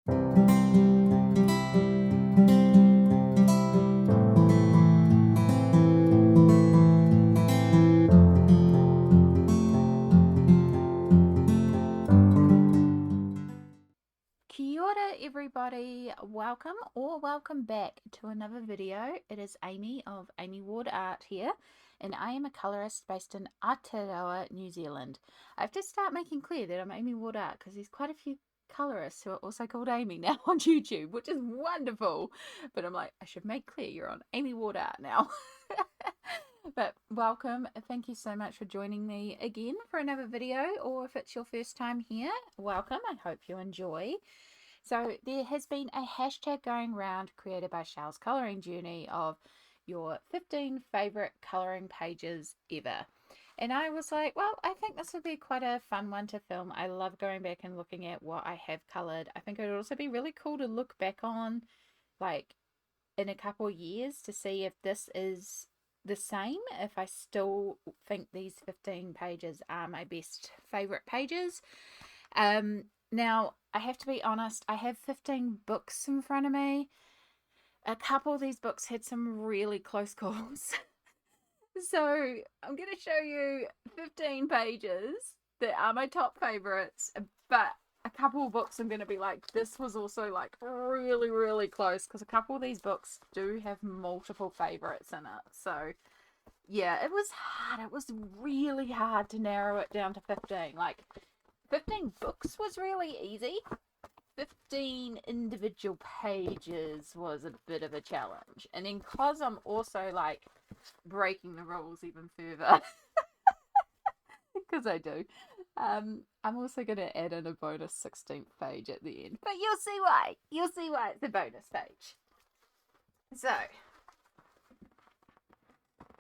Kia ora everybody, welcome back to another video. It is Amy of Amy Ward Art here, and I am a colourist based in Aotearoa, New Zealand. I have to start making clear that I'm Amy Ward Art because there's quite a few colourists who are also called Amy now on YouTube, which is wonderful. But I'm like, I should make clear you're on Amy Ward Art now. But welcome, thank you so much for joining me again for another video, or if it's your first time here, welcome. I hope you enjoy. So there has been a hashtag going around created by Shell's Colouring Journey of your 15 favourite colouring pages ever. And I was like, well, I think this would be quite a fun one to film. I love going back and looking at what I have coloured. I think it would also be really cool to look back on, like, in a couple of years to see if this is the same, if I still think these 15 pages are my best favourite pages. Now, I have to be honest, I have 15 books in front of me. A couple of these books had some really close calls. So I'm going to show you 15 pages that are my top favourites, but a couple of books I'm going to be like, this was also like really, really close, because a couple of these books do have multiple favourites in it. So yeah, it was hard. It was really hard to narrow it down to 15. Like, 15 books was really easy. 15 individual pages was a bit of a challenge. And then because I'm also like breaking the rules even further, because I do, I'm also going to add in a bonus 16th page at the end. But you'll see why. You'll see why it's a bonus page. So,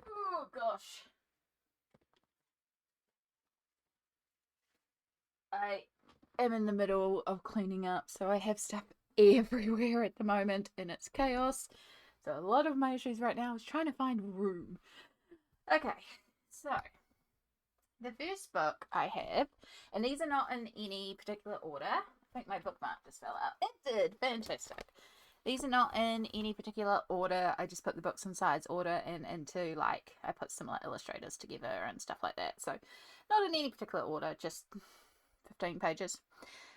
oh gosh. I am in the middle of cleaning up, so I have stuff everywhere at the moment and it's chaos. So a lot of my issues right now is trying to find room. Okay, so the first book I have, and these are not in any particular order. I think my bookmark just fell out. It did. Fantastic. These are not in any particular order. I just put the books in size order and into, like, I put similar illustrators together and stuff like that. So not in any particular order, just 15 pages.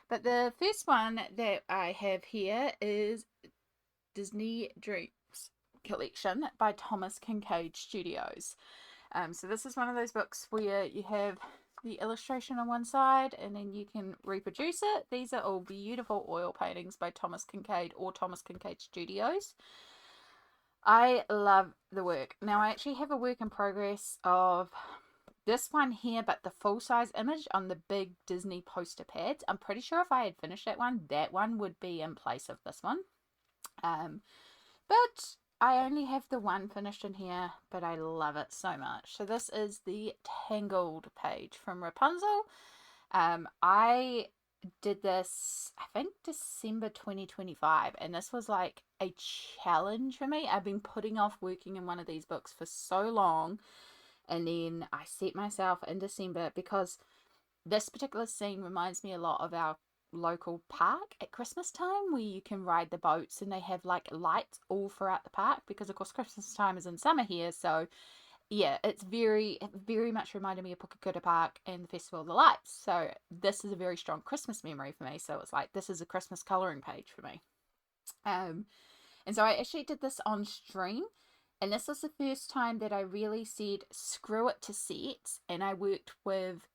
But the first one that I have here is Disney Dreams Collection by Thomas Kincaid Studios. So this is one of those books where you have the illustration on one side and then you can reproduce it. These are all beautiful oil paintings by Thomas Kincaid or Thomas Kincaid Studios. I love the work. Now I actually have a work in progress of this one here, but the full-size image on the big Disney poster pads. I'm pretty sure if I had finished that one would be in place of this one. But I only have the one finished in here, but I love it so much. So this is the Tangled page from Rapunzel. I did this, I think, December 2025, and this was like a challenge for me. I've been putting off working in one of these books for so long. And then I set myself in December because this particular scene reminds me a lot of our local park at Christmas time, where you can ride the boats and they have like lights all throughout the park, because of course Christmas time is in summer here. So yeah, it very much reminded me of Pukekura Park and the Festival of the Lights. So this is a very strong Christmas memory for me. So it's like, this is a Christmas colouring page for me. And so I actually did this on stream. And this was the first time that I really said, screw it to sets, and I worked with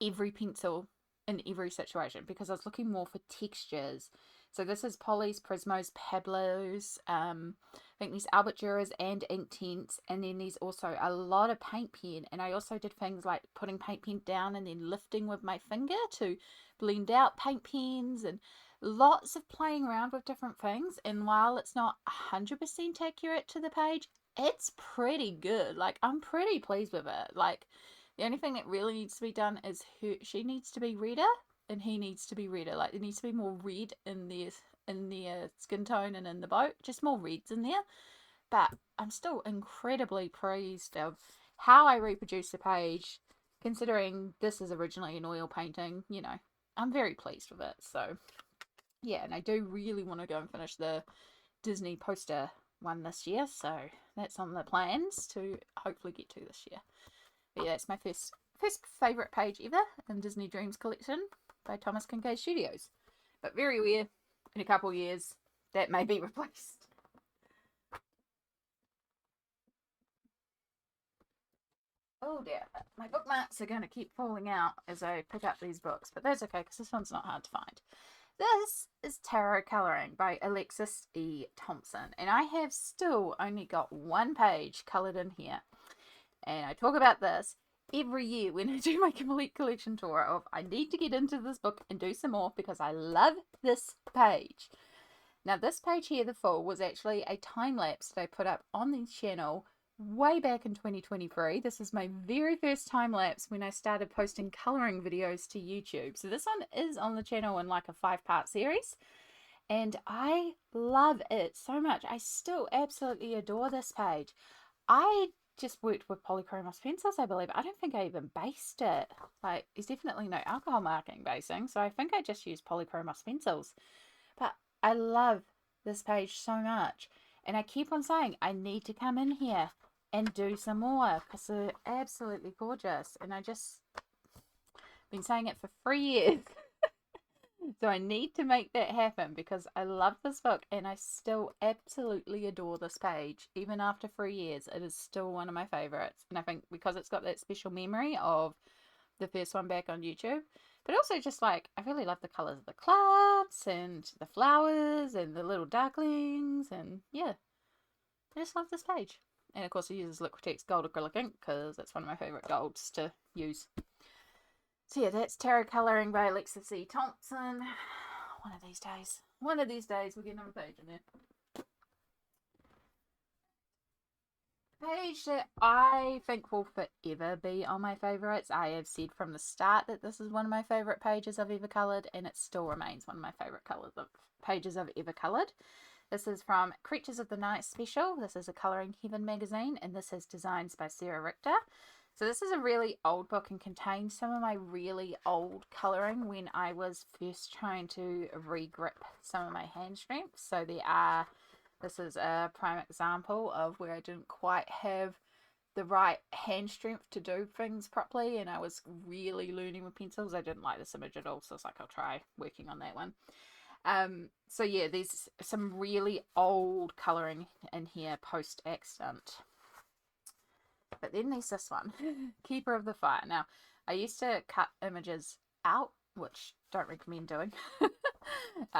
every pencil in every situation because I was looking more for textures. So this is Polly's, Prismo's, Pablo's, I think these Albert Durers and Inktense, and then there's also a lot of paint pen, and I also did things like putting paint pen down and then lifting with my finger to blend out paint pens, and lots of playing around with different things. And while it's not 100% accurate to the page, it's pretty good. Like, I'm pretty pleased with it. Like, the only thing that really needs to be done is she needs to be redder and he needs to be redder. Like, there needs to be more red in their skin tone and in the boat, just more reds in there. But I'm still incredibly pleased of how I reproduced the page, considering this is originally an oil painting. You know, I'm very pleased with it. So yeah, and I do really want to go and finish the Disney poster one this year, so that's on the plans to hopefully get to this year. But yeah, that's my first favourite page ever in Disney Dreams Collection by Thomas Kinkade Studios. But very rare, in a couple of years, that may be replaced. Oh dear, my bookmarks are going to keep falling out as I pick up these books, but that's okay because this one's not hard to find. This is Tarot Colouring by Alexis E. Thompson, and I have still only got one page coloured in here. And I talk about this every year when I do my complete collection tour of I need to get into this book and do some more because I love this page. Now this page here, the full, was actually a time lapse that I put up on the channel way back in 2023. This is my very first time lapse when I started posting colouring videos to YouTube. So this one is on the channel in like a 5-part series. And I love it so much. I still absolutely adore this page. I just worked with polychromos pencils, I believe. I don't think I even based it. Like, there's definitely no alcohol marking basing, so I think I just used polychromos pencils. But I love this page so much. And I keep on saying, I need to come in here and do some more because they're absolutely gorgeous. And I just been saying it for 3 years. So I need to make that happen because I love this book and I still absolutely adore this page. Even after 3 years, it is still one of my favorites. And I think because it's got that special memory of the first one back on YouTube, but also just like, I really love the colors of the clouds and the flowers and the little ducklings. And yeah, I just love this page. And of course, it uses Liquitex gold acrylic ink because that's one of my favorite golds to use. So yeah, that's Tarot Colouring by Alexis E. Thompson. One of these days we'll get another page in there. Page that I think will forever be on my favourites. I have said from the start that this is one of my favourite pages I've ever coloured, and it still remains one of my favourite pages I've ever coloured. This is from Creatures of the Night Special. This is a Colouring Heaven magazine, and this is designs by Sarah Richter. So this is a really old book and contains some of my really old colouring when I was first trying to re-grip some of my hand strengths. So this is a prime example of where I didn't quite have the right hand strength to do things properly, and I was really learning with pencils. I didn't like this image at all, so I was like, I'll try working on that one. So yeah, there's some really old colouring in here post-accident. But then there's this one, Keeper of the Fire. Now, I used to cut images out, which don't recommend doing,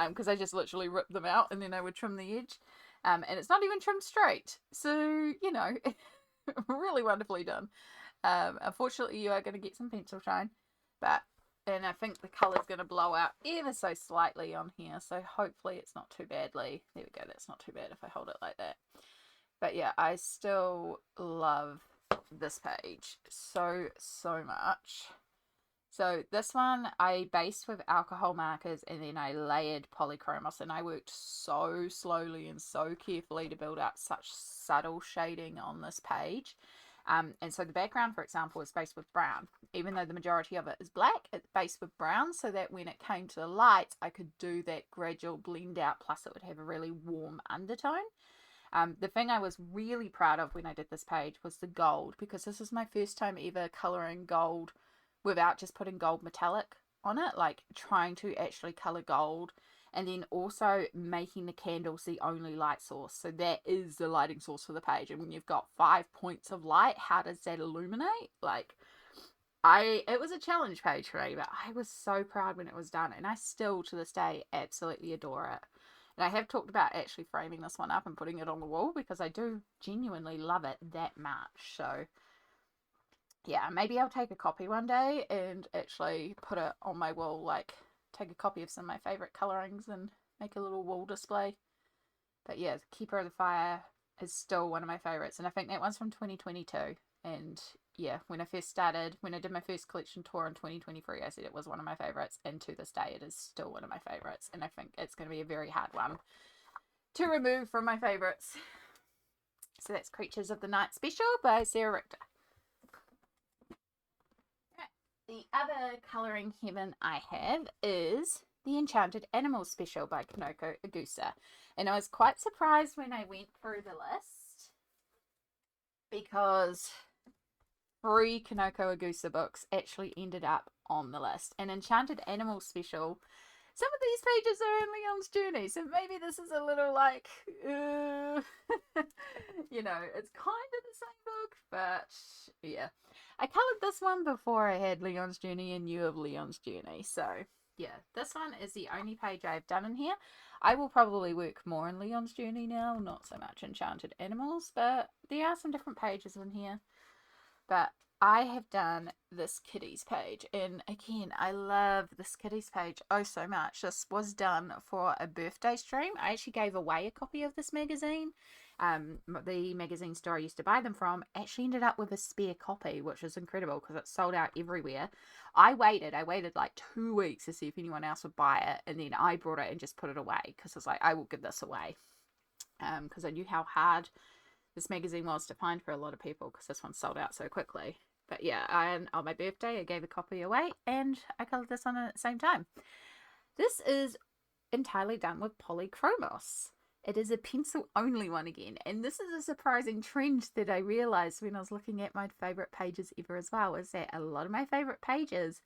because I just literally rip them out and then I would trim the edge. And it's not even trimmed straight. So, you know, really wonderfully done. Unfortunately, you are going to get some pencil shine, and I think the colour's going to blow out ever so slightly on here. So hopefully it's not too badly. There we go. That's not too bad if I hold it like that. But yeah, I still love this page so much. So this one I based with alcohol markers and then I layered polychromos, and I worked so slowly and so carefully to build up such subtle shading on this page. And so the background, for example, is based with brown. Even though the majority of it is black, it's based with brown so that when it came to the lights, I could do that gradual blend out, plus it would have a really warm undertone. The thing I was really proud of when I did this page was the gold, because this is my first time ever colouring gold without just putting gold metallic on it, like trying to actually colour gold, and then also making the candles the only light source. So that is the lighting source for the page, and when you've got 5 points of light, how does that illuminate? Like, it was a challenge page for me, but I was so proud when it was done, and I still to this day absolutely adore it. And I have talked about actually framing this one up and putting it on the wall because I do genuinely love it that much. So yeah, maybe I'll take a copy one day and actually put it on my wall, like take a copy of some of my favourite colourings and make a little wall display. But yeah, Keeper of the Fire is still one of my favourites, and I think that one's from 2022. And yeah, when I did my first collection tour in 2023, I said it was one of my favourites, and to this day it is still one of my favourites, and I think it's going to be a very hard one to remove from my favourites. So that's Creatures of the Night Special by Sarah Richter. The other Colouring Heaven I have is the Enchanted Animal special by Kanoko Agusa. And I was quite surprised when I went through the list because 3 Kanoko Agusa books actually ended up on the list. And Enchanted Animal special, some of these pages are in Leon's journey, so maybe this is a little like, you know, it's kind of the same book, but yeah. I coloured this one before I had Leon's journey and knew of Leon's journey, so yeah, this one is the only page I've done in here. I will probably work more in Leon's journey now, not so much Enchanted Animals, but there are some different pages in here. But I have done this kitties page, and again, I love this kitties page oh so much. This was done for a birthday stream. I actually gave away a copy of this magazine. The magazine store I used to buy them from actually ended up with a spare copy, which is incredible because it sold out everywhere. I waited like 2 weeks to see if anyone else would buy it, and then I brought it and just put it away because I was like, I will give this away, because I knew how hard this magazine was to find for a lot of people because this one sold out so quickly. But yeah, on my birthday I gave a copy away and I coloured this one at the same time. This is entirely done with polychromos. It is a pencil only one again, and this is a surprising trend that I realised when I was looking at my favourite pages ever as well, is that a lot of my favourite pages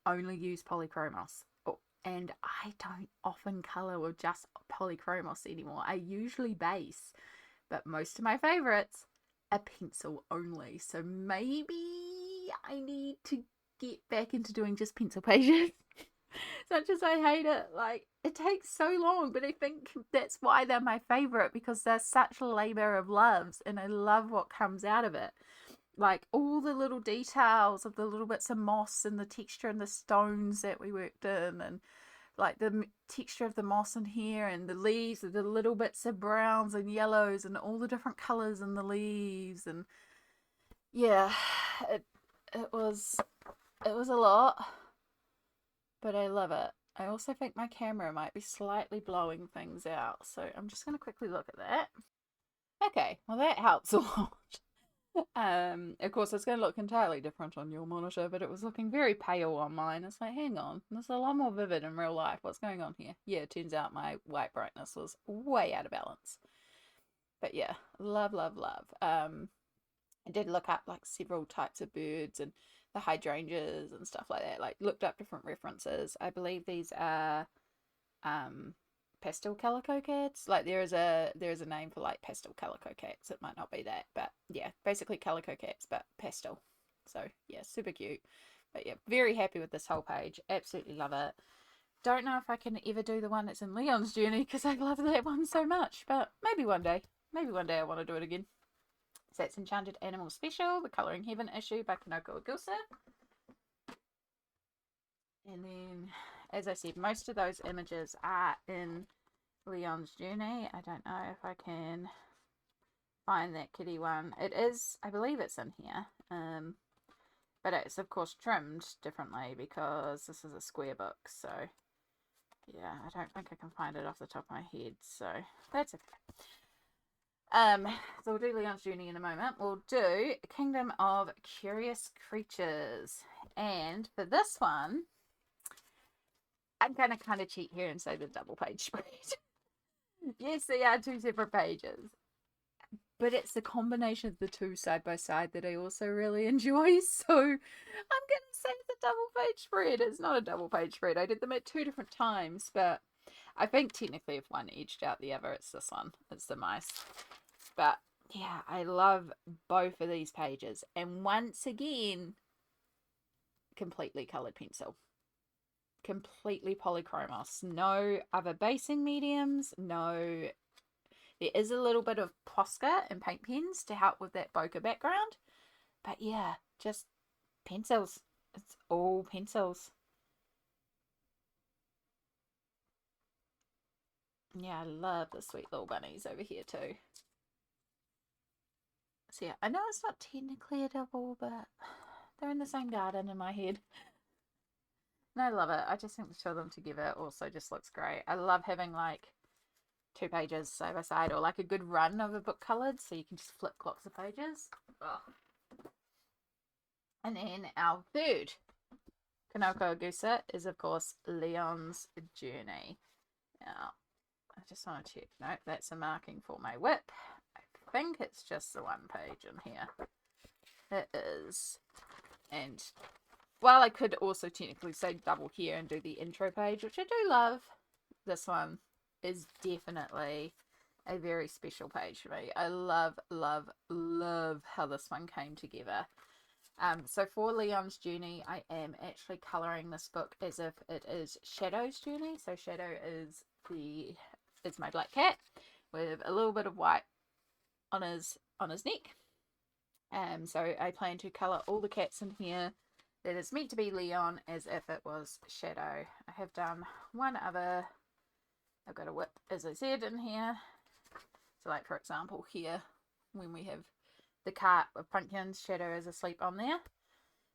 only use polychromos. Oh, and I don't often colour with just polychromos anymore. I usually base, but most of my favourites are pencil only. So maybe I need to get back into doing just pencil pages. As much as I hate it, like, it takes so long, but I think that's why they're my favourite, because they're such a labour of love, and I love what comes out of it. Like, all the little details of the little bits of moss and the texture and the stones that we worked in, and like the texture of the moss in here, and the leaves, the little bits of browns and yellows and all the different colours in the leaves. And yeah, it was a lot, but I love it. I also think my camera might be slightly blowing things out, so I'm just going to quickly look at that. Okay, well that helps a lot. Of course, it's going to look entirely different on your monitor, but it was looking very pale on mine. It's like, hang on, it's a lot more vivid in real life. What's going on here? Yeah, it turns out my white brightness was way out of balance. But yeah, love, love, love. I did look up like several types of birds and the hydrangeas and stuff like that. Like, looked up different references. I believe these are pastel calico cats. Like, there is a name for like pastel calico cats. It might not be that, but yeah, basically calico cats, but pastel. So yeah, super cute. But yeah, very happy with this whole page. Absolutely love it. Don't know if I can ever do the one that's in Leon's journey because I love that one so much, but maybe one day. Maybe one day I want to do it again. So that's Enchanted Animal Special, the Colouring Heaven issue by Kanoko Agusa. And then, as I said, most of those images are in Leon's journey. I don't know if I can find that kitty one. It is, I believe it's in here. But it's of course trimmed differently because this is a square book. So yeah, I don't think I can find it off the top of my head. So that's okay. So we'll do Leon's journey in a moment. We'll do Kingdom of Curious Creatures. And for this one, I'm going to kind of cheat here and say the double page spread. Yes, they are 2 separate pages, but it's the combination of the 2 side by side that I also really enjoy. So I'm going to say it's a double page spread. It's not a double page spread. I did them at 2 different times, but I think technically if one edged out the other, it's this one. It's the mice. But yeah, I love both of these pages. And once again, completely coloured pencil. Completely polychromos. No other basing mediums. No. There is a little bit of Posca and paint pens to help with that bokeh background. But yeah, just pencils. It's all pencils. Yeah, I love the sweet little bunnies over here too. So yeah, I know it's not technically a double, but they're in the same garden in my head. And I love it. I just think the 2 of them together also just looks great. I love having like 2 pages side by side, or like a good run of a book coloured, so you can just flip lots of pages. Oh. And then our third Kanoko Agusa is, of course, Leon's journey. Now, I just want to check. No, that's a marking for my whip. I think it's just the one page in here. It is. And while I could also technically say double here and do the intro page, which I do love, this one is definitely a very special page for me. I love, love, love how this one came together. So for Leon's journey, I am actually colouring this book as if it is Shadow's journey. So Shadow is my black cat with a little bit of white on his neck. So I plan to colour all the cats in here that is meant to be Leon as if it was Shadow. I have done one other. I've got a whip, as I said, in here. So like for example here, when we have the cart with pumpkins, Shadow is asleep on there.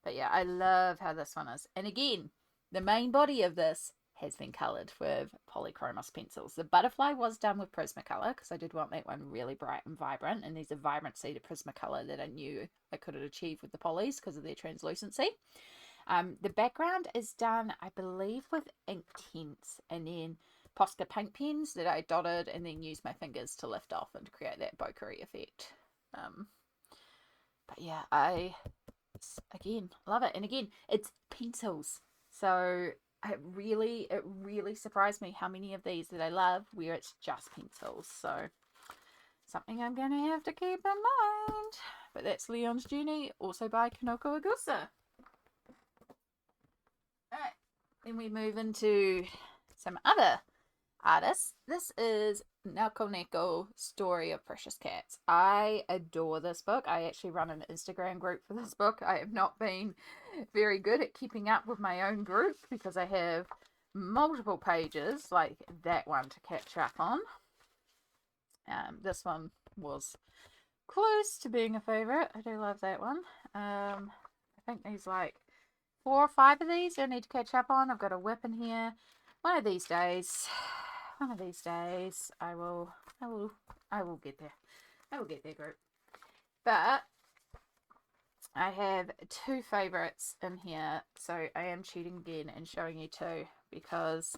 But yeah, I love how this one is. And again, the main body of this has been coloured with polychromos pencils. The butterfly was done with Prismacolor because I did want that one really bright and vibrant. And there's a vibrancy to Prismacolor that I knew I couldn't achieve with the polys because of their translucency. The background is done, I believe, with Inktense and then Posca paint pens that I dotted and then used my fingers to lift off and create that bokeh effect. But yeah, I again love it. And again, it's pencils, so it really surprised me how many of these that I love where it's just pencils. So something I'm going to have to keep in mind. But that's Leon's Journey, also by Kanoko Agusa. Alright, then we move into some other artists. This is Neko Neko Story of Precious Cats. I adore this book. I actually run an Instagram group for this book. I have not been very good at keeping up with my own group because I have multiple pages like that one to catch up on. This one was close to being a favourite. I do love that one. I think there's like 4 or 5 of these I need to catch up on. I've got a whip in here. One of these days I will get there. I will get there, group. But I have 2 favourites in here, so I am cheating again and showing you 2 because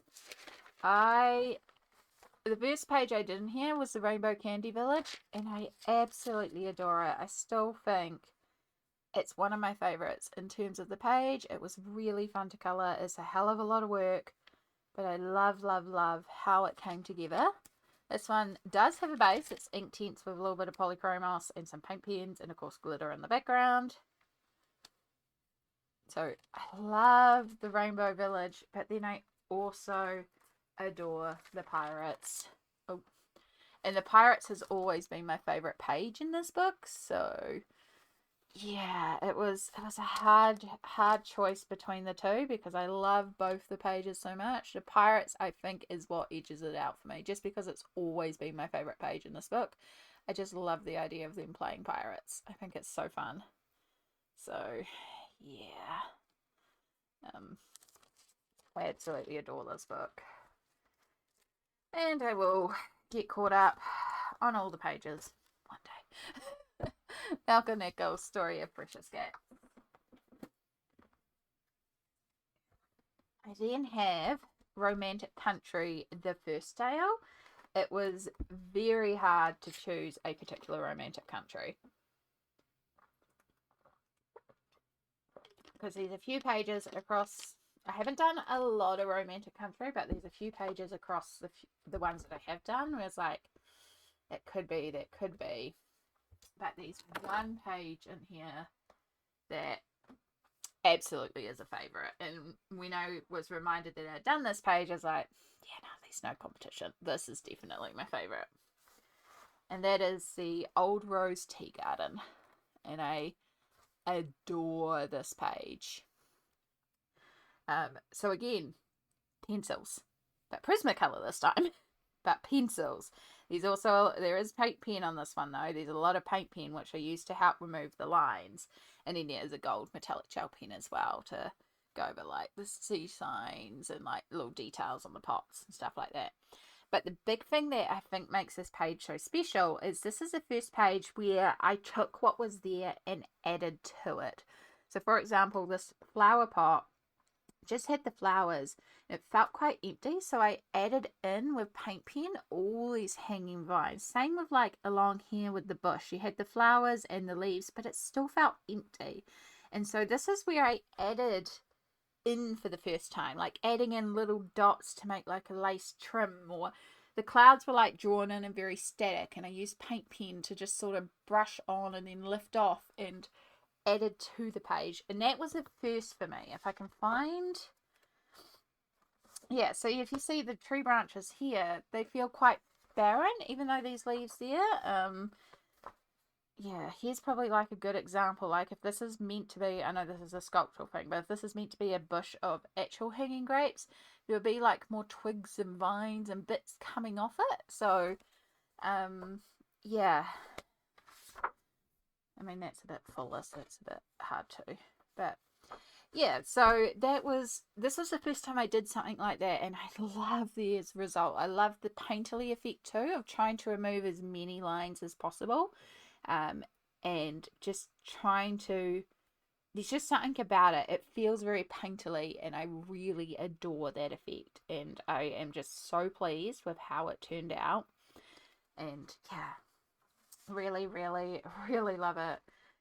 the first page I did in here was the Rainbow Candy Village, and I absolutely adore it. I still think it's one of my favourites in terms of the page. It was really fun to colour. It's a hell of a lot of work, but I love, love, love how it came together. This one does have a base. It's Inktense with a little bit of polychromos and some paint pens and, of course, glitter in the background. So I love the Rainbow Village, but then I also adore the pirates. Oh, and the pirates has always been my favourite page in this book. So yeah, it was a hard choice between the 2 because I love both the pages so much. The pirates, I think, is what edges it out for me, just because it's always been my favourite page in this book. I just love the idea of them playing pirates. I think it's so fun. So yeah, I absolutely adore this book, and I will get caught up on all the pages one day. Neko Neko Story of Precious Cat. I then have Romantic Country, the first tale. It was very hard to choose a particular romantic country because there's a few pages across. I haven't done a lot of romantic country, but there's a few pages across the ones that I have done where it's like, that could be. But there's one page in here that absolutely is a favourite. And when I was reminded that I'd done this page, I was like, yeah, no, there's no competition. This is definitely my favourite. And that is the Old Rose Tea Garden. And I adore this page. So again, pencils. But Prismacolor this time. But pencils. There is paint pen on this one though. There's a lot of paint pen which I use to help remove the lines. And then there's a gold metallic gel pen as well to go over like the sea signs and like little details on the pots and stuff like that. But the big thing that I think makes this page so special is this is the first page where I took what was there and added to it. So for example, this flower pot just had the flowers. It felt quite empty, so I added in with paint pen all these hanging vines. Same with like along here with the bush. You had the flowers and the leaves, but it still felt empty. And so this is where I added in for the first time, like adding in little dots to make like a lace trim, or the clouds were like drawn in and very static, and I used paint pen to just sort of brush on and then lift off and added to the page. And that was a first for me. If I can find, yeah, so if you see the tree branches here, they feel quite barren even though these leaves there. Yeah, here's probably like a good example. Like if this is meant to be, I know this is a sculptural thing, but if this is meant to be a bush of actual hanging grapes, there would be like more twigs and vines and bits coming off it. So yeah, I mean that's a bit fuller, so it's a bit hard to, but yeah, so this was the first time I did something like that, and I love the result. I love the painterly effect too, of trying to remove as many lines as possible, and just trying to, there's just something about it. It feels very painterly, and I really adore that effect, and I am just so pleased with how it turned out. And yeah, really, really, really love it.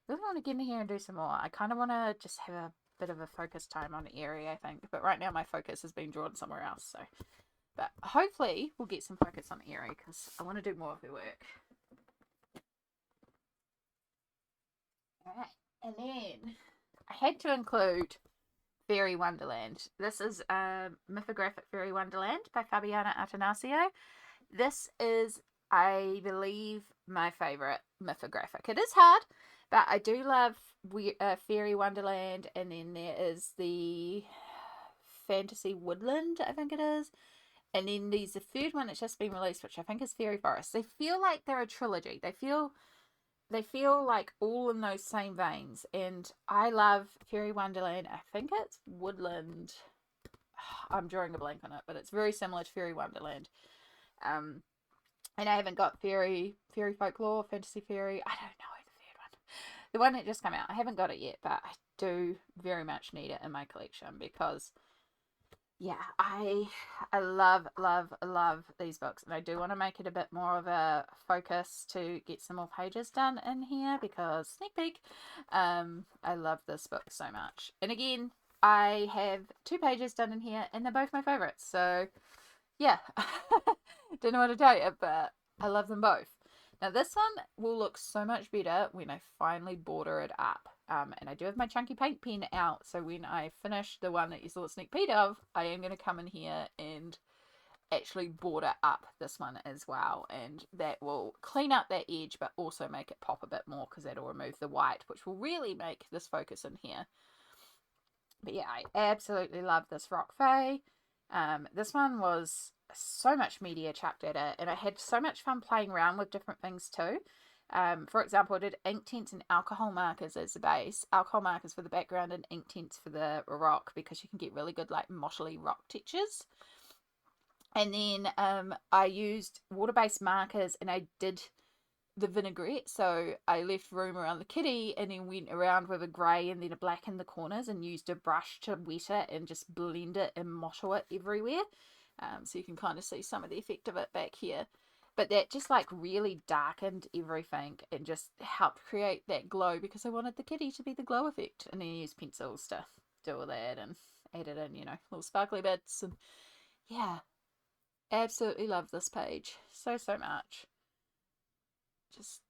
Really want to get in here and do some more. I kind of want to just have a bit of a focus time on Airy, I think, but right now my focus has been drawn somewhere else, so, but hopefully we'll get some focus on Airy because I want to do more of her work. Alright, and then I had to include Fairy Wonderland. This is Mythographic Fairy Wonderland by Fabiana Atanasio. This is, I believe, my favourite mythographic. It is hard, but I do love Fairy Wonderland, and then there is the Fantasy Woodland, I think it is. And then there's the third one that's just been released, which I think is Fairy Forest. They feel like they're a trilogy. They feel like all in those same veins. And I love Fairy Wonderland. I think it's Woodland. I'm drawing a blank on it, but it's very similar to Fairy Wonderland. And I haven't got Fairy Folklore, Fantasy Fairy. I don't know the third one. The one that just came out. I haven't got it yet, but I do very much need it in my collection because, yeah, I love, love, love these books. And I do want to make it a bit more of a focus to get some more pages done in here because, sneak peek, I love this book so much. And again, I have 2 pages done in here and they're both my favorites. So, yeah, don't know what to tell you, but I love them both. Now this one will look so much better when I finally border it up. And I do have my chunky paint pen out, so when I finish the one that you saw a sneak peek of, I am going to come in here and actually border up this one as well. And that will clean up that edge, but also make it pop a bit more because that'll remove the white, which will really make this focus in here. But yeah, I absolutely love this Rock Fae. This one was so much media chucked at it, and I had so much fun playing around with different things too. For example, I did ink tints and alcohol markers as the base, alcohol markers for the background and ink tints for the rock, because you can get really good like mottly rock textures. And then I used water-based markers, and I did the vinaigrette, so I left room around the kitty and then went around with a grey and then a black in the corners and used a brush to wet it and just blend it and mottle it everywhere. So you can kind of see some of the effect of it back here. But that just like really darkened everything and just helped create that glow because I wanted the kitty to be the glow effect. And then I used pencils to do all that and added in, you know, little sparkly bits. And yeah, absolutely love this page so much. Just,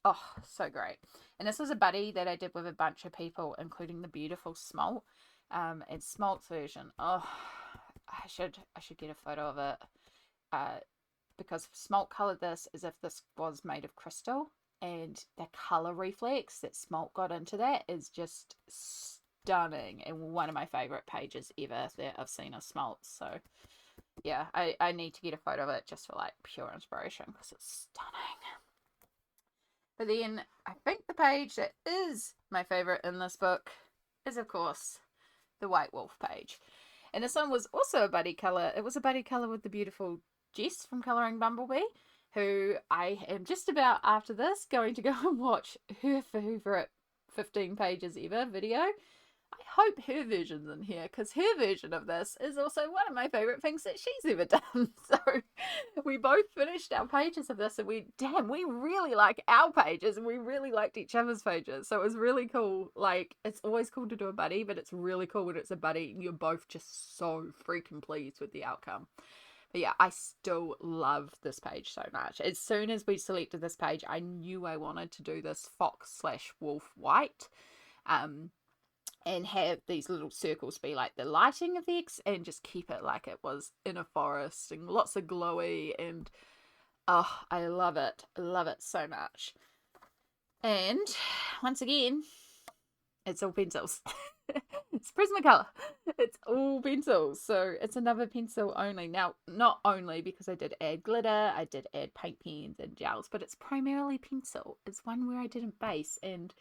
oh, so great. And this was a buddy that I did with a bunch of people, including the beautiful Smalt. And Smalt's version, oh, I should get a photo of it. Because Smalt coloured this as if this was made of crystal, and the colour reflex that Smalt got into that is just stunning and one of my favourite pages ever that I've seen of Smalt. So yeah, I need to get a photo of it just for like pure inspiration because it's stunning. But then I think the page that is my favourite in this book is of course the White Wolf page. And this one was also a buddy colour. It was a buddy colour with the beautiful Jess from Colouring Bumblebee, who I am just about after this going to go and watch her favourite 15 pages ever video. I hope her version's in here, because her version of this is also one of my favourite things that she's ever done. So we both finished our pages of this, and we really like our pages, and we really liked each other's pages. So it was really cool. Like, it's always cool to do a buddy, but it's really cool when it's a buddy and you're both just so freaking pleased with the outcome. But yeah, I still love this page so much. As soon as we selected this page, I knew I wanted to do this fox/wolf white. And have these little circles be like the lighting of the X, and just keep it like it was in a forest and lots of glowy, and oh, I love it. I love it so much. And once again, it's all pencils. It's Prismacolor. It's all pencils. So it's another pencil only. Now, not only because I did add glitter, I did add paint pens and gels, but it's primarily pencil. It's one where I didn't base, and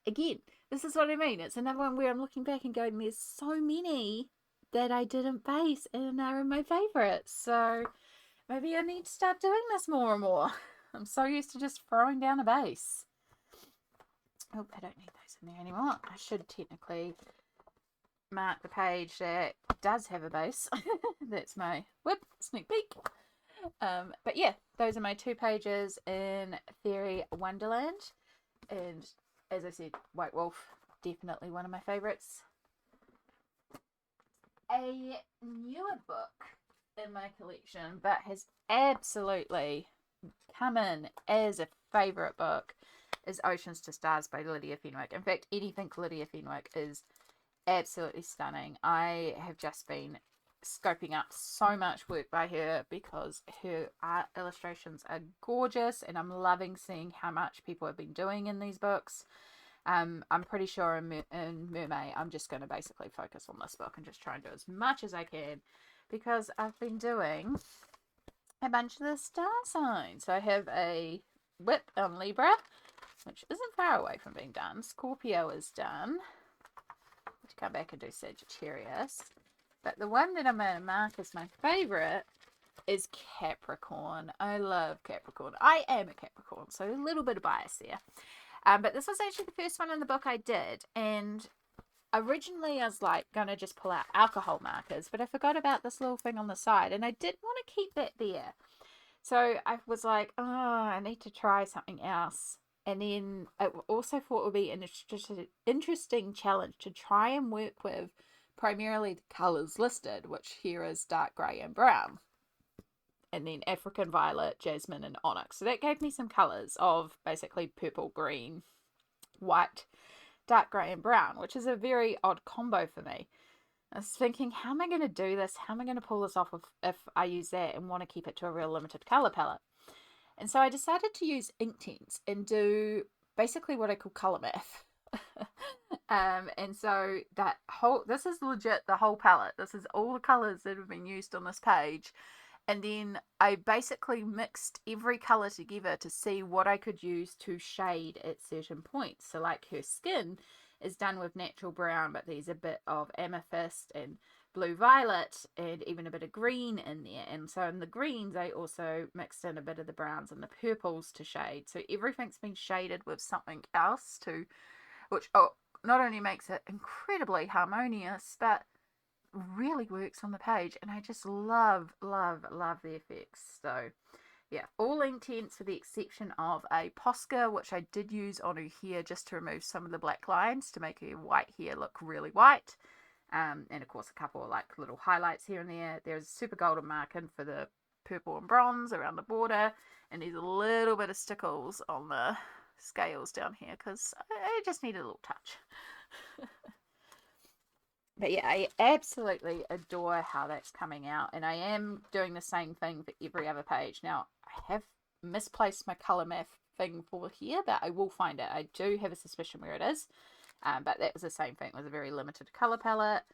again, this is what I mean. It's another one where I'm looking back and going, there's so many that I didn't base and are my favourites. So maybe I need to start doing this more and more. I'm so used to just throwing down a base. Oh, I don't need those in there anymore. I should technically mark the page that does have a base. That's my sneak peek. But yeah, those are my 2 pages in Fairy Wonderland. And as I said, White Wolf, definitely one of my favourites. A newer book in my collection, but has absolutely come in as a favourite book, is Oceans to Stars by Lydia Fenwick. In fact, anything Lydia Fenwick is absolutely stunning. I have just been scoping up so much work by her because her art illustrations are gorgeous, and I'm loving seeing how much people have been doing in these books. I'm pretty sure in Mermaid I'm just going to basically focus on this book and just try and do as much as I can, because I've been doing a bunch of the star signs. So I have a whip on Libra, which isn't far away from being done. Scorpio is done. To come back and do Sagittarius. But the one that I'm going to mark as my favourite is Capricorn. I love Capricorn. I am a Capricorn, so a little bit of bias there. But this was actually the first one in the book I did. And originally I was like going to just pull out alcohol markers, but I forgot about this little thing on the side. And I did want to keep that there. So I was like, oh, I need to try something else. And then I also thought it would be an interesting challenge to try and work with primarily the colours listed, which here is dark grey and brown. And then African violet, jasmine and onyx. So that gave me some colours of basically purple, green, white, dark grey and brown, which is a very odd combo for me. I was thinking, how am I going to do this? How am I going to pull this off if I use that and want to keep it to a real limited colour palette? And so I decided to use Inktense and do basically what I call colour math. And so this is legit the whole palette. This is all the colours that have been used on this page. And then I basically mixed every colour together to see what I could use to shade at certain points. So like her skin is done with natural brown, but there's a bit of amethyst and blue violet and even a bit of green in there. And so in the greens I also mixed in a bit of the browns and the purples to shade. So everything's been shaded with something else which not only makes it incredibly harmonious, but really works on the page. And I just love the effects. So yeah, all Inktense with the exception of a Posca, which I did use on her hair just to remove some of the black lines to make her white hair look really white. And of course a couple of like little highlights here and there. There's super golden marking for the purple and bronze around the border, and there's a little bit of stickles on the scales down here because I just need a little touch. But yeah, I absolutely adore how that's coming out, and I am doing the same thing for every other page. Now I have misplaced my colour math thing for here, but I will find it. I do have a suspicion where it is. But that was the same thing. It was a very limited colour palette,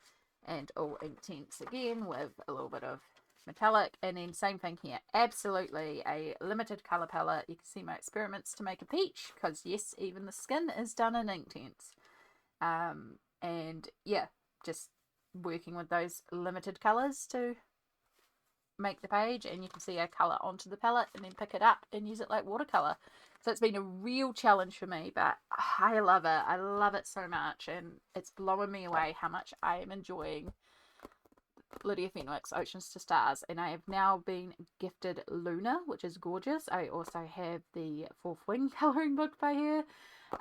and all Inktense again with a little bit of metallic. And then same thing here, absolutely a limited colour palette. You can see my experiments to make a peach, because yes, even the skin is done in Inktense. And yeah, just working with those limited colours to make the page, and you can see I colour onto the palette and then pick it up and use it like watercolour. So it's been a real challenge for me, but I love it. I love it so much, and it's blowing me away how much I am enjoying Lydia Fenwick's Oceans to Stars. And I have now been gifted Luna, which is gorgeous. I also have the Fourth Wing colouring book by her.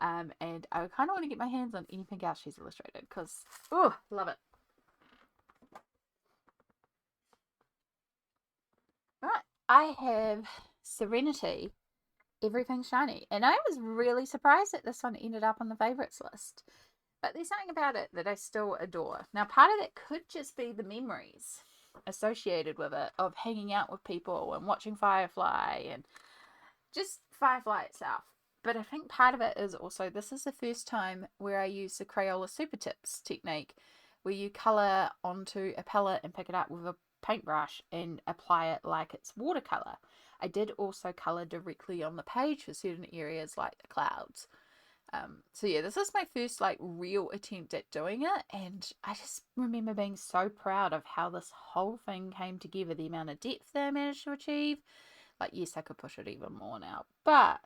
And I kind of want to get my hands on anything else she's illustrated, because, oh, love it. Right, I have Serenity, Everything Shiny. And I was really surprised that this one ended up on the favourites list. But there's something about it that I still adore. Now, part of it could just be the memories associated with it, of hanging out with people and watching Firefly and just Firefly itself. But I think part of it is also, this is the first time where I use the Crayola Super Tips technique, where you colour onto a palette and pick it up with a paintbrush and apply it like it's watercolour. I did also colour directly on the page for certain areas like the clouds. So yeah, this is my first like real attempt at doing it, and I just remember being so proud of how this whole thing came together, the amount of depth that I managed to achieve. Like, yes, I could push it even more now, but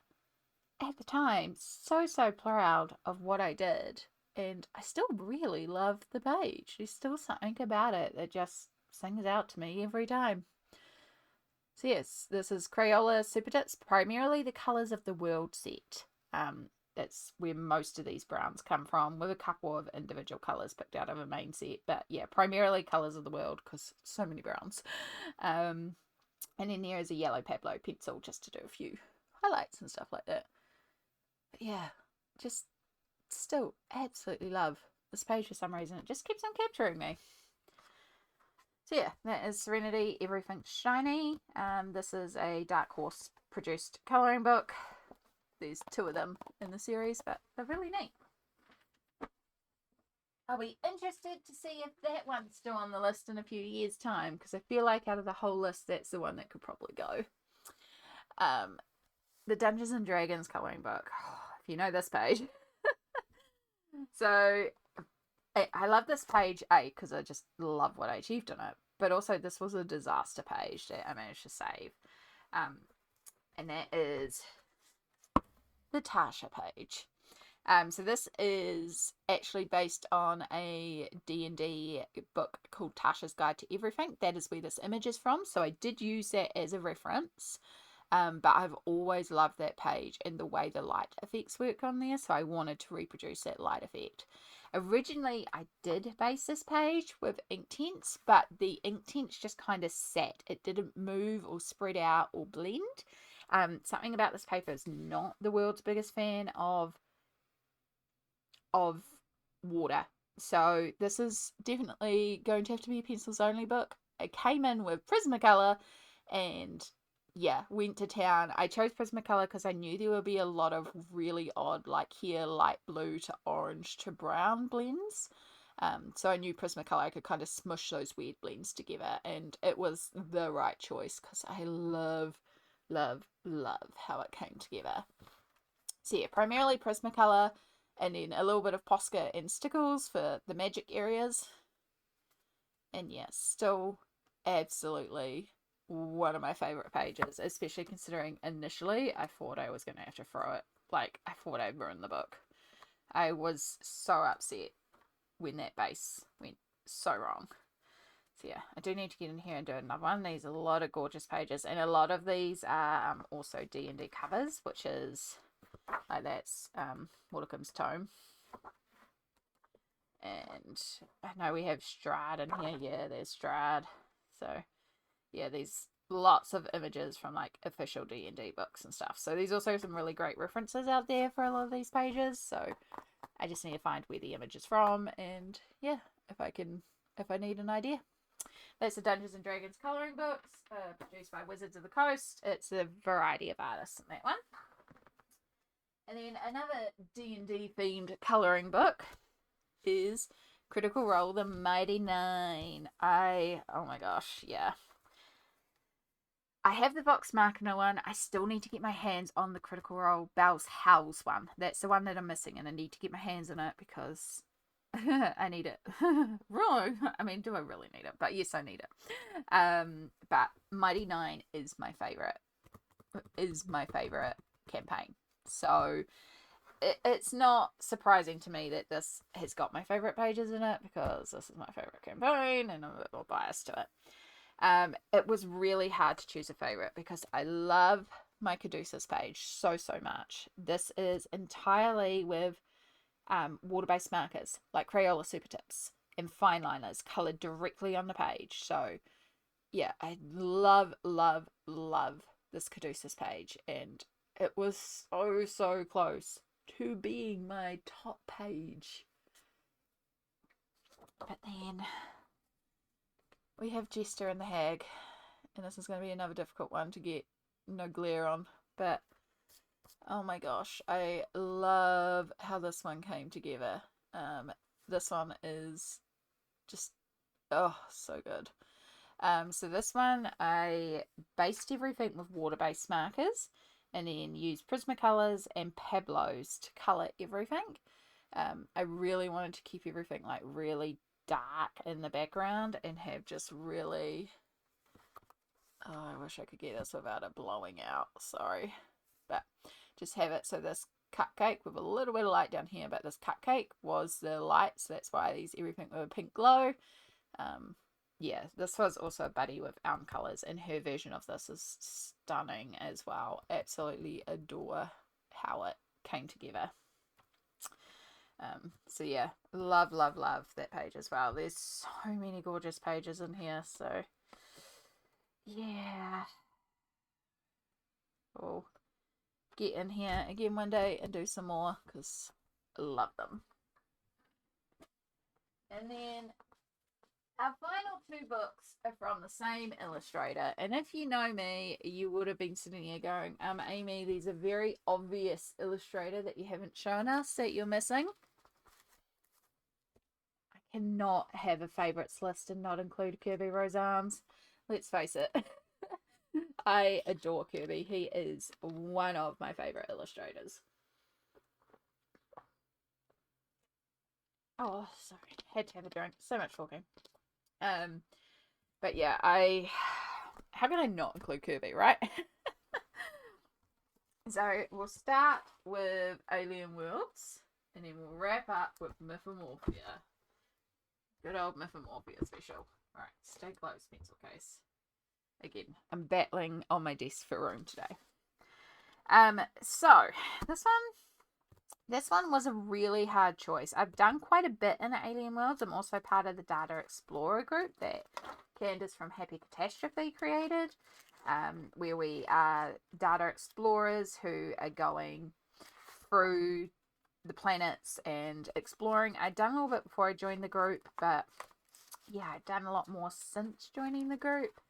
at the time, so proud of what I did, and I still really love the page. There's still something about it that just sings out to me every time. So yes, this is Crayola Super Tips, primarily the Colours of the World set. That's where most of these browns come from, with a couple of individual colours picked out of a main set. But yeah, primarily Colours of the World, because so many browns. And then there is a yellow Pablo pencil just to do a few highlights and stuff like that. But yeah, just still absolutely love this page for some reason. It just keeps on capturing me. So yeah, that is Serenity, Everything Shiny. This is a Dark Horse produced colouring book. There's two of them in the series, but they're really neat. I'll be interested to see if that one's still on the list in a few years' time, because I feel like out of the whole list, that's the one that could probably go. The Dungeons and Dragons colouring book. If you know this page. So I love this page, A, because I just love what I achieved on it, but also this was a disaster page that I managed to save. And that is the Tasha page. So this is actually based on a D&D book called Tasha's Guide to Everything. That is where this image is from. So I did use that as a reference. But I've always loved that page and the way the light effects work on there. So I wanted to reproduce that light effect. Originally, I did base this page with Inktense, but the Inktense just kind of sat. It didn't move or spread out or blend. Something about this paper is not the world's biggest fan of water. So this is definitely going to have to be a pencils only book. I came in with Prismacolor and yeah, went to town. I chose Prismacolor because I knew there would be a lot of really odd, like here, light blue to orange to brown blends. So I knew Prismacolor, I could kind of smush those weird blends together, and it was the right choice because I love how it came together. So yeah, primarily Prismacolor, and then a little bit of Posca and Stickles for the magic areas. And yeah, still absolutely one of my favourite pages, especially considering initially I thought I was going to have to throw it. Like, I thought I'd ruin the book. I was so upset when that base went so wrong. So yeah, I do need to get in here and do another one. These are a lot of gorgeous pages, and a lot of these are also D&D covers, which is like that's Watercomb's Tome. And I know we have Strahd in here. Yeah, there's Strahd. So yeah, there's lots of images from like official D&D books and stuff. So there's also some really great references out there for a lot of these pages. So I just need to find where the image is from, and yeah, if I need an idea. That's the Dungeons and Dragons colouring books, produced by Wizards of the Coast. It's a variety of artists in that one. And then another D&D themed colouring book is Critical Role, The Mighty Nine. Oh my gosh, yeah. I have the Vox Machina one. I still need to get my hands on the Critical Role Bell's House one. That's the one that I'm missing, and I need to get my hands on it because I need it. Really? I mean, do I really need it? But yes, I need it. But Mighty Nine is my favorite. Is my favorite campaign. So it's not surprising to me that this has got my favorite pages in it, because this is my favorite campaign and I'm a bit more biased to it. It was really hard to choose a favorite because I love my Caduceus page so much. This is entirely with water-based markers like Crayola Super Tips and fine liners coloured directly on the page. So yeah, I love this Caduceus page, and it was so close to being my top page. But then we have Jester and the Hag, and this is going to be another difficult one to get no glare on, but oh my gosh, I love how this one came together. This one is just, oh, so good. So this one, I based everything with water-based markers and then used Prismacolors and Pablos to colour everything. I really wanted to keep everything like really dark in the background and have just really, oh, I wish I could get this without it blowing out, sorry. But just have it so this cupcake with a little bit of light down here, but this cupcake was the light, so that's why these everything with a pink glow. Yeah, this was also a buddy with Elm Colours, and her version of this is stunning as well. Absolutely adore how it came together. So yeah, love that page as well. There's so many gorgeous pages in here, so yeah. We'll get in here again one day and do some more because I love them. And then our final two books are from the same illustrator, and if you know me, you would have been sitting here going, Amy, there's a very obvious illustrator that you haven't shown us that you're missing. I cannot have a favourites list and not include Kirby Rosanes. Let's face it. I adore Kirby. He is one of my favourite illustrators. Oh, sorry. Had to have a drink. So much talking. But yeah, how can I not include Kirby, right? So we'll start with Alien Worlds, and then we'll wrap up with Mythamorphia. Good old Mythamorphia special. Alright, stay close, pencil case. Again, I'm battling on my desk for room today. So this one was a really hard choice. I've done quite a bit in Alien Worlds. I'm also part of the Data Explorer group that Candice from Happy Catastrophe created, where we are data explorers who are going through the planets and exploring. I'd done a little bit before I joined the group, but yeah, I've done a lot more since joining the group.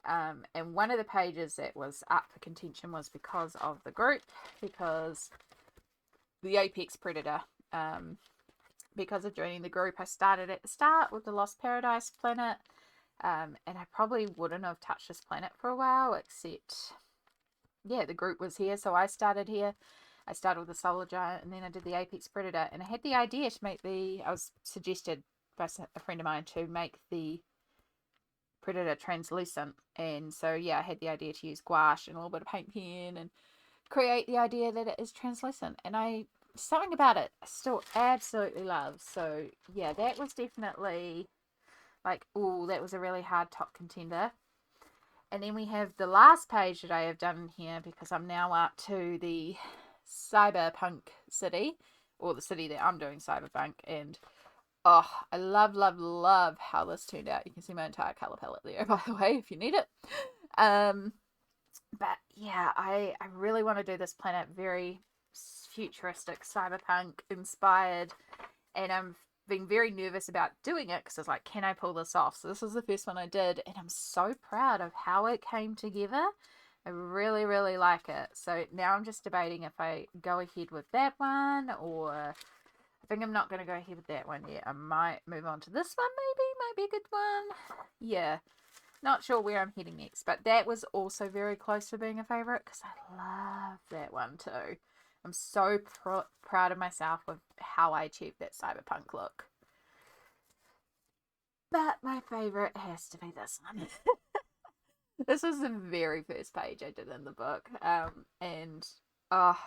And one of the pages that was up for contention was because of the group, because the Apex Predator. Because of joining the group, I started at the start with the Lost Paradise planet, and I probably wouldn't have touched this planet for a while, except, yeah, the group was here, so I started here. I started with the Solar Giant, and then I did the Apex Predator, and I had the idea to make I was suggested by a friend of mine to make the Predator translucent, and so yeah, I had the idea to use gouache and a little bit of paint pen and create the idea that it is translucent, and something about it I still absolutely love. So yeah, that was definitely like, oh, that was a really hard top contender. And then we have the last page that I have done here, because I'm now up to the cyberpunk city, or the city that I'm doing cyberpunk, and oh, I love how this turned out. You can see my entire colour palette there, by the way, if you need it. But yeah, I really want to do this planet very futuristic, cyberpunk inspired, and I'm being very nervous about doing it because I was like, can I pull this off? So this was the first one I did, and I'm so proud of how it came together. I really like it. So now I'm just debating if I go ahead with that one, or I think I'm not going to go ahead with that one yet. I might move on to this one, maybe. Might be a good one. Yeah. Not sure where I'm heading next, but that was also very close to being a favourite because I love that one too. I'm so proud of myself with how I achieved that cyberpunk look. But my favourite has to be this one. This was the very first page I did in the book. And oh,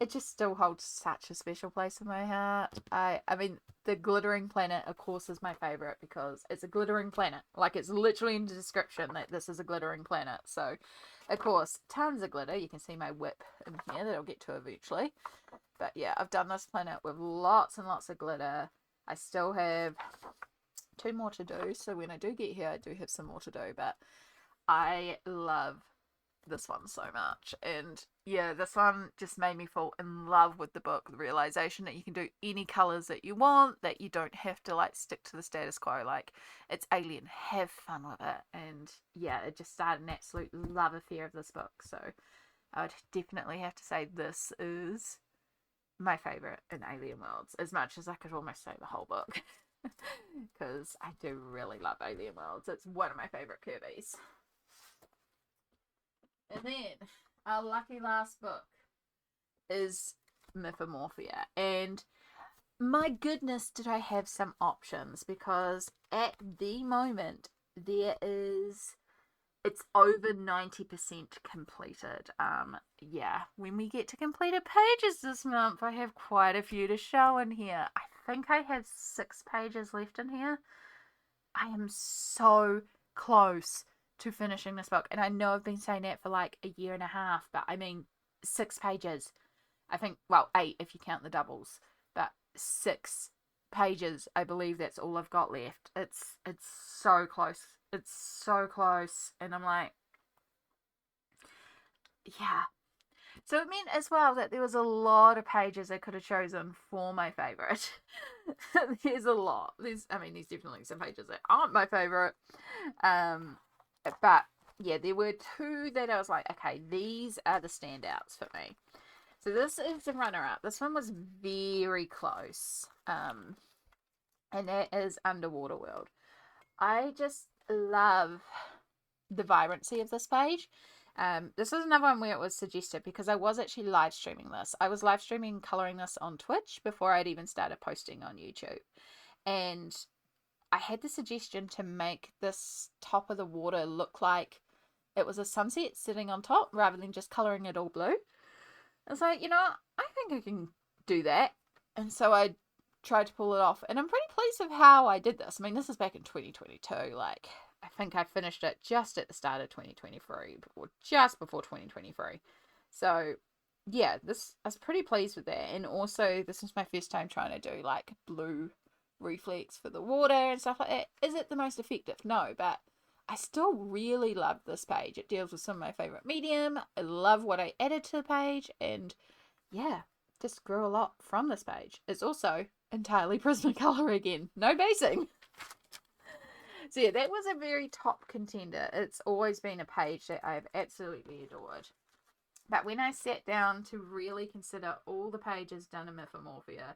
it just still holds such a special place in my heart. I mean, the glittering planet, of course, is my favorite because it's a glittering planet. Like, it's literally in the description that this is a glittering planet. So, of course, tons of glitter. You can see my whip in here that I'll get to eventually. But yeah, I've done this planet with lots and lots of glitter. I still have 2 more to do. So when I do get here, I do have some more to do. But I love this one so much. And yeah, this one just made me fall in love with the book. The realization that you can do any colors that you want, that you don't have to like stick to the status quo. Like, it's alien, have fun with it. And yeah, it just started an absolute love affair of this book. So I would definitely have to say this is my favorite in Alien Worlds, as much as I could almost say the whole book. Because I do really love Alien Worlds. It's one of my favorite Kirby's. And then our lucky last book is Mythamorphia. And my goodness, did I have some options, because at the moment it's over 90% completed. Yeah, when we get to completed pages this month, I have quite a few to show in here. I think I have 6 pages left in here. I am so close to finishing this book, and I know I've been saying that for like a year and a half, but I mean, 6 pages. I think, well, 8 if you count the doubles, but 6 pages, I believe that's all I've got left. It's so close. It's so close, and I'm like, yeah. So it meant as well that there was a lot of pages I could have chosen for my favourite. There's a lot. There's definitely some pages that aren't my favourite. But yeah, there were 2 that I was like, okay, these are the standouts for me. So this is the runner-up. This one was very close. And that is Underwater World. I just love the vibrancy of this page. This is another one where it was suggested, because I was actually live streaming this. I was live streaming coloring this on Twitch before I'd even started posting on YouTube. And I had the suggestion to make this top of the water look like it was a sunset sitting on top, rather than just coloring it all blue. I was like, you know, I think I can do that. And so I tried to pull it off, and I'm pretty pleased with how I did this. I mean, this is back in 2022. Like, I think I finished it just at the start of 2023, or just before 2023. So yeah, I was pretty pleased with that. And also, this is my first time trying to do like blue reflex for the water and stuff like that. Is it the most effective? No, but I still really love this page. It deals with some of my favorite medium. I love what I added to the page, and yeah, just grew a lot from this page. It's also entirely Prismacolor again, no basing. So yeah, that was a very top contender. It's always been a page that I've absolutely adored. But when I sat down to really consider all the pages done in Mythamorphia,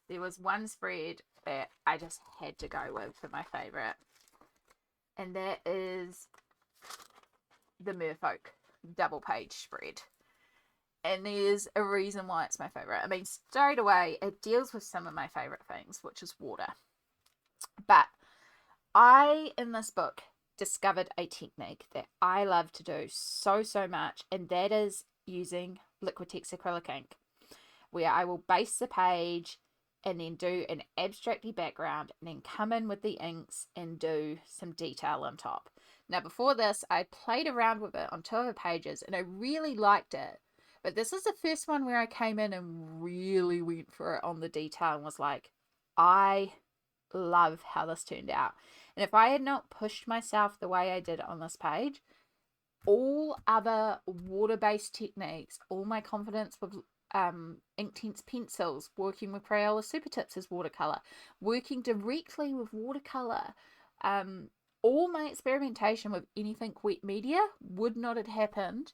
there was one spread that I just had to go with for my favourite. And that is the Merfolk double page spread. And there's a reason why it's my favourite. I mean, straight away, it deals with some of my favourite things, which is water. But I, in this book, discovered a technique that I love to do so much, and that is using Liquitex acrylic ink, where I will base the page and then do an abstracty background, and then come in with the inks and do some detail on top. Now, before this, I played around with it on 2 other pages, and I really liked it. But this is the first one where I came in and really went for it on the detail and was like, I love how this turned out. And if I had not pushed myself the way I did on this page, all other water-based techniques, all my confidence with Inktense pencils, working with Crayola Super Tips as watercolor, working directly with watercolor, all my experimentation with anything wet media would not have happened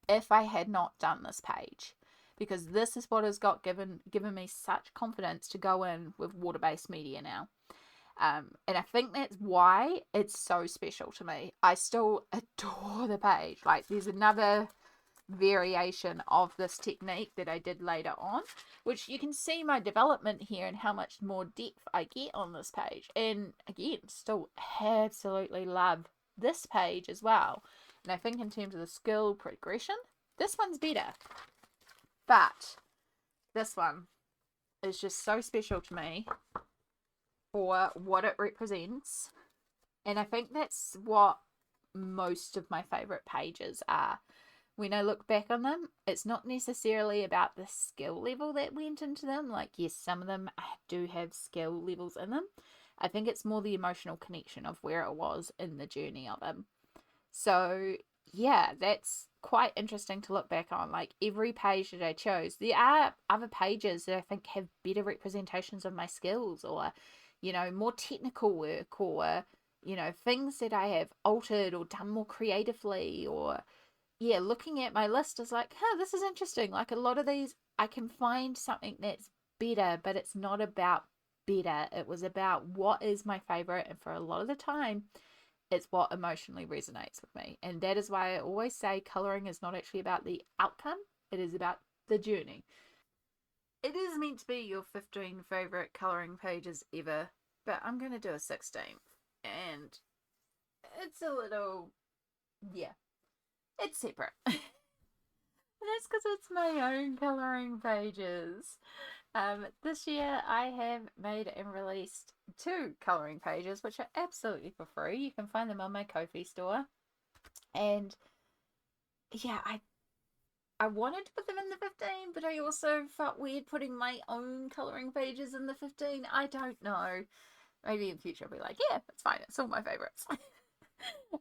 if I had not done this page, because this is what has given me such confidence to go in with water-based media now. And I think that's why it's so special to me. I still adore the page. Like, there's another variation of this technique that I did later on, which you can see my development here and how much more depth I get on this page. And again, still absolutely love this page as well. And I think in terms of the skill progression, this one's better. But this one is just so special to me for what it represents. And I think that's what most of my favorite pages are. When I look back on them, it's not necessarily about the skill level that went into them. Like, yes, some of them do have skill levels in them. I think it's more the emotional connection of where it was in the journey of them. So, yeah, that's quite interesting to look back on. Like, every page that I chose, there are other pages that I think have better representations of my skills, or, you know, more technical work, or, you know, things that I have altered or done more creatively, or, yeah, looking at my list is like, huh, this is interesting. Like, a lot of these, I can find something that's better, but it's not about better. It was about what is my favorite, and for a lot of the time, it's what emotionally resonates with me. And that is why I always say coloring is not actually about the outcome, it is about the journey. It is meant to be your 15 favorite coloring pages ever, but I'm going to do a 16th. And it's a little, yeah, it's separate. That's because it's my own colouring pages. This year I have made and released 2 colouring pages, which are absolutely for free. You can find them on my Ko-fi store. And yeah, I wanted to put them in the 15, but I also felt weird putting my own colouring pages in the 15. I don't know. Maybe in future I'll be like, yeah, it's fine. It's all my favourites.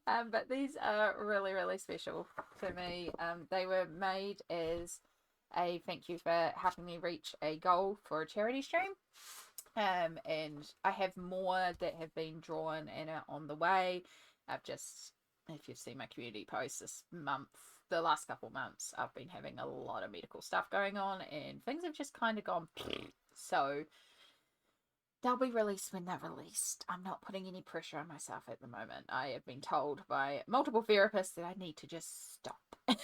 But these are really, really special to me. They were made as a thank you for helping me reach a goal for a charity stream. And I have more that have been drawn and are on the way. I've just, if you've seen my community posts this month, the last couple months, I've been having a lot of medical stuff going on, and things have just kind of gone. So they'll be released when they're released. I'm not putting any pressure on myself at the moment. I have been told by multiple therapists that I need to just stop.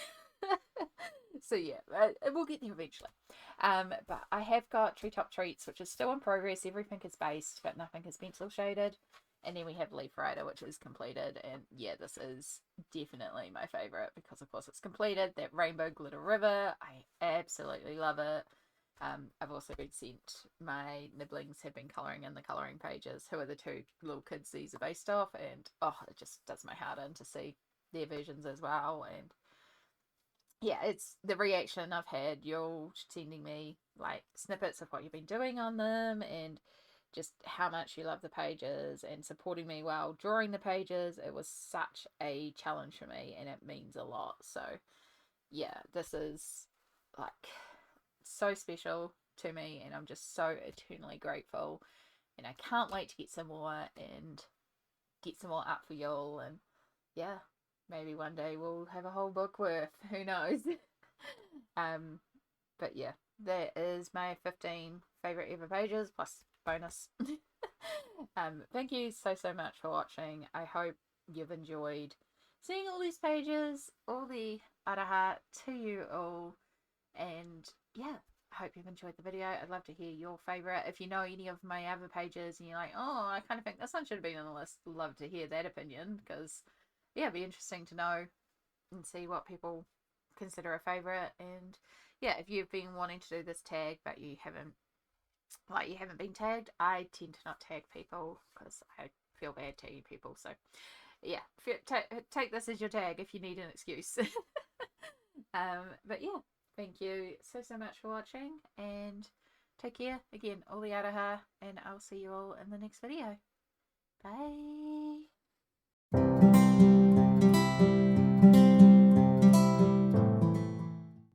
So yeah, we'll get there eventually. But I have got Treetop Treats, which is still in progress. Everything is based, but nothing is pencil shaded. And then we have Leaf Rider, which is completed. And yeah, this is definitely my favorite because, of course, it's completed. That Rainbow Glitter River, I absolutely love it. I've also been sent, my nibblings have been colouring in the colouring pages, who are the 2 little kids these are based off, and oh, it just does my heart in to see their versions as well. And yeah, it's the reaction I've had, you're sending me like snippets of what you've been doing on them, and just how much you love the pages, and supporting me while drawing the pages. It was such a challenge for me, and it means a lot. So yeah, this is like so special to me, and I'm just so eternally grateful, and I can't wait to get some more and get some more up for y'all. And yeah, maybe one day we'll have a whole book worth, who knows. But yeah, that is my 15 favorite ever pages plus bonus. Thank you so much for watching. I hope you've enjoyed seeing all these pages, all the araha to you all. And yeah, I hope you've enjoyed the video. I'd love to hear your favourite. If you know any of my other pages and you're like, oh, I kind of think this one should have been on the list, love to hear that opinion, because yeah, it'd be interesting to know and see what people consider a favourite. And yeah, if you've been wanting to do this tag but you haven't been tagged, I tend to not tag people because I feel bad tagging people. So yeah, take this as your tag if you need an excuse. But yeah, thank you so much for watching, and take care. Again, all the araha, and I'll see you all in the next video. Bye.